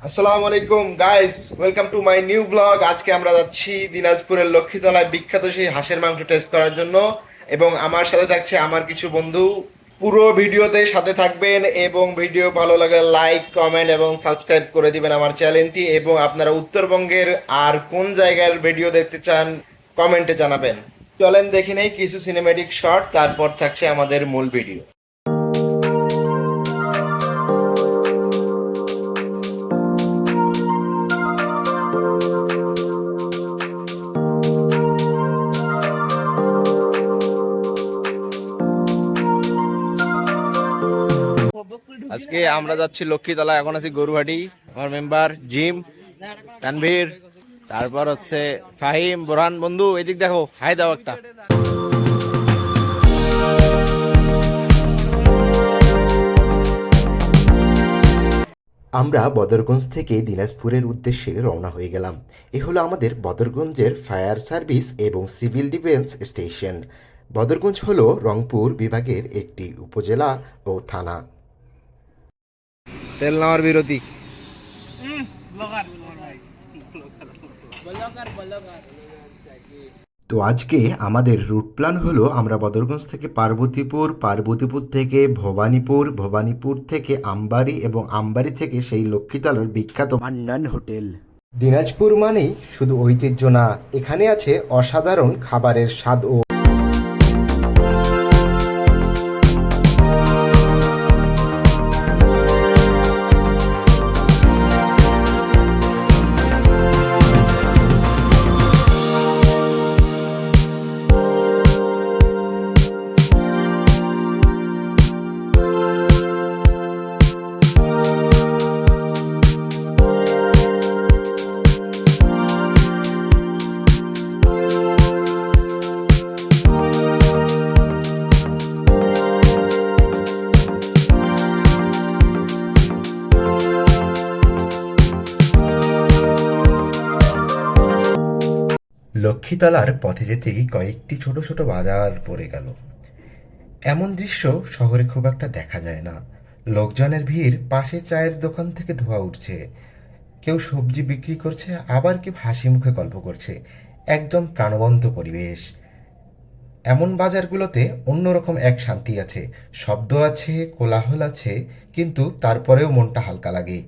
আসসালামু আলাইকুম guys, welcome to my new blog. আজকে আমরা যাচ্ছি দিনাজপুরের লক্ষ্মীতলায় বিখ্যাত সেই হাঁসের মাংস টেস্ট করার জন্য, এবং আমার সাথে থাকছে আমার কিছু বন্ধু। পুরো ভিডিওতে সাথে থাকবেন এবং ভিডিও ভালো লাগলে লাইক, কমেন্ট এবং সাবস্ক্রাইব করে দিবেন আমার চ্যানেলটি। এবং আপনারা উত্তরবঙ্গের আর কোন জায়গার ভিডিও দেখতে চান কমেন্টে জানাবেন। চলেন দেখে নেই কিছু সিনেম্যাটিক শট, তারপর থাকছে আমাদের মূল ভিডিও। আজকে আমরা যাচ্ছি লক্ষ্মীতলা, এখন আছি গরুহাটি। আমার মেম্বার জিম, তানভীর, তারপর হচ্ছে ফাহিম, বোরহান। বন্ধু এদিক দেখো, হাই দাও একটা। আমরা বদরগঞ্জ থেকে দিনাজপুরের উদ্দেশ্যে রওনা হয়ে গেলাম। এ হলো আমাদের বদরগঞ্জের ফায়ার সার্ভিস এবং সিভিল ডিফেন্স স্টেশন। বদরগঞ্জ হলো রংপুর বিভাগের একটি উপজেলা ও থানা। তেল নেওয়ার বিরতি। তো আজকে আমাদের রুট প্ল্যান হলো আমরা বদরগঞ্জ থেকে পার্বতীপুর, পার্বতীপুর থেকে ভবানীপুর, ভবানীপুর থেকে আমবাড়ি এবং আমবাড়ি থেকে সেই লক্ষ্মীতলার বিখ্যাত মান্নান হোটেল। দিনাজপুর মানেই শুধু ঐতিহ্য না, এখানে আছে অসাধারণ খাবারের স্বাদ ও লক্ষ্মীতলার পথে যেতেই কয়েকটি ছোট ছোট বাজার পড়ে গেল। এমন দৃশ্য শহরে খুব একটা দেখা যায় না। লোকজনের ভিড়, পাশে চায়ের দোকান থেকে ধোঁয়া উঠছে, কেউ সবজি বিক্রি করছে, আবার কেউ হাসি মুখে গল্প করছে। একদম প্রাণবন্ত পরিবেশ। এমন বাজারগুলোতে অন্যরকম এক শান্তি আছে, শব্দ আছে, কোলাহল আছে, কিন্তু তারপরেও মনটা হালকা লাগে।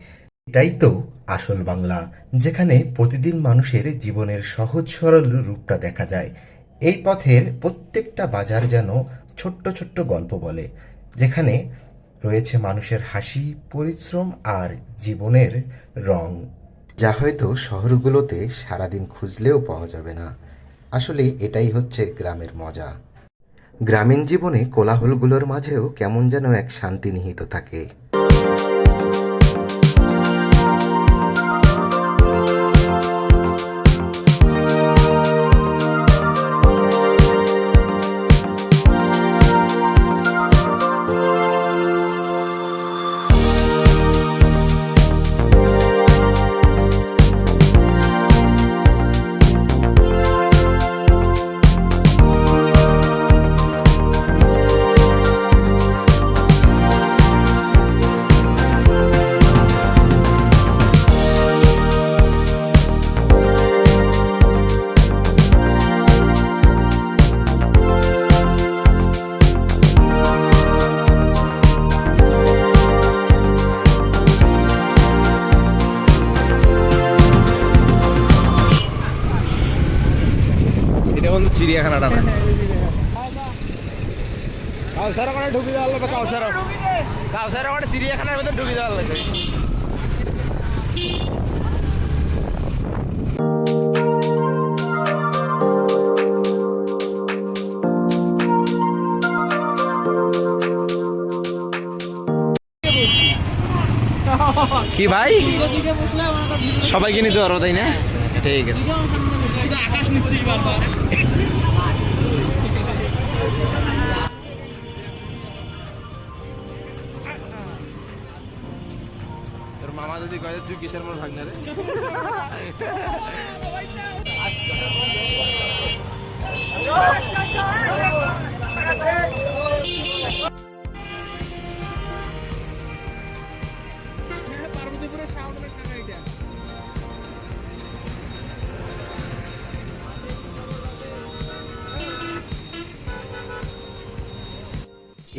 এটাই তো আসল বাংলা, যেখানে প্রতিদিন মানুষের জীবনের সহজ সরল রূপটা দেখা যায়। এই পথের প্রত্যেকটা বাজার যেন ছোট্ট ছোট্ট গল্প বলে, যেখানে রয়েছে মানুষের হাসি, পরিশ্রম আর জীবনের রং, যা হয়তো শহরগুলোতে সারাদিন খুঁজলেও পাওয়া যাবে না। আসলে এটাই হচ্ছে গ্রামের মজা। গ্রামীণ জীবনে কোলাহলগুলোর মাঝেও কেমন যেন এক শান্তি নিহিত থাকে। এটা বন্ধু চিড়িয়াখানাটা না, কাউসার ওখানে ঢুকে দেওয়া লাগবে। কাউসার ওখানে চিড়িয়াখানার ভেতর ঢুকে দেওয়া লাগবে। কি ভাই, সবাইকে নিতে পারবো তাই না? ঠিক আছে। তোর মামা যদি কয়ে তুই কিসের মোর ভাগ না রে। পার্বতীপুরের সাউন্ড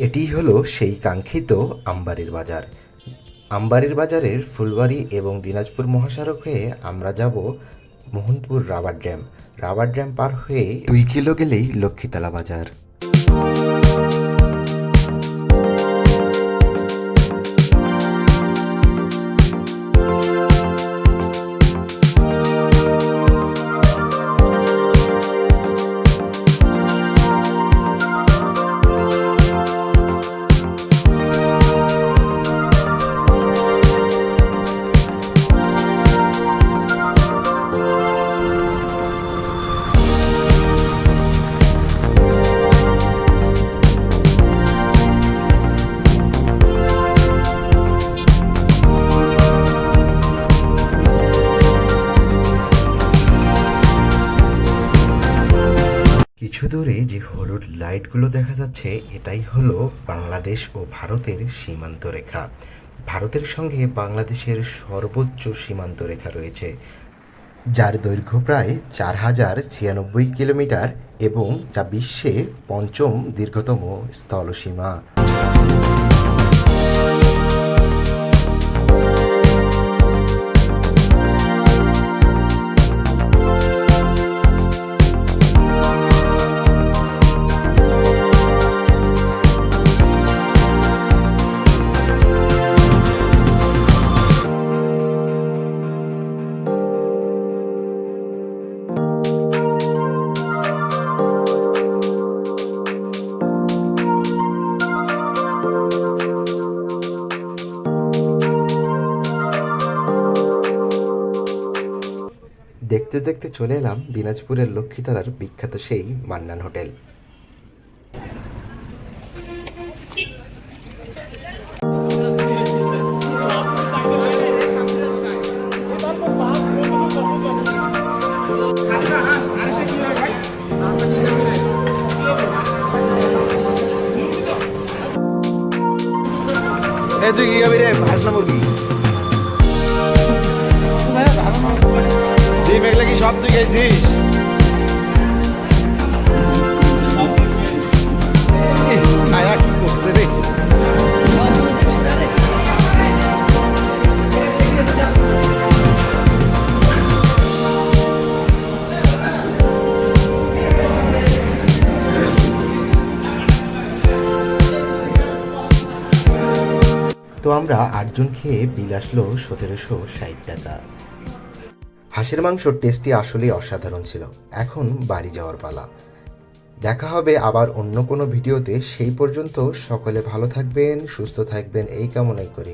এটিই হলো সেই কাঙ্ক্ষিত আমবাড়ির বাজার। আমবাড়ির বাজারের ফুলবাড়ি এবং দিনাজপুর মহাসড়ক হয়ে আমরা যাব Mohanpur rubber dam. Rubber dam পার হয়ে 2 কিলো গেলেই লক্ষ্মীতলা বাজার। কিছু দূরে যে হলুদ লাইটগুলো দেখা যাচ্ছে এটাই হলো বাংলাদেশ ও ভারতের সীমান্ত রেখা। ভারতের সঙ্গে বাংলাদেশের সর্বোচ্চ সীমান্ত রেখা রয়েছে, যার দৈর্ঘ্য প্রায় 4096 কিলোমিটার এবং যা বিশ্বের 5ম দীর্ঘতম স্থলসীমা। দেখতে দেখতে চলে এলাম দিনাজপুরের লক্ষ্মীতলার বিখ্যাত সেই মান্নান হোটেল। তুই কি খাবি রে? হাঁস না মুরগি? ডিম এগুলো কি সব তুই খাইছিস? আয়া কি করছে রে? তো আমরা 8 জন খেয়ে বিল আসলো 1760 টাকা। হাঁসের মাংসর টেস্টটি আসলেই অসাধারণ ছিল। এখন বাড়ি যাওয়ার পালা। দেখা হবে আবার অন্য কোনো ভিডিওতে। সেই পর্যন্ত সকলে ভালো থাকবেন, সুস্থ থাকবেন এই কামনাই করি।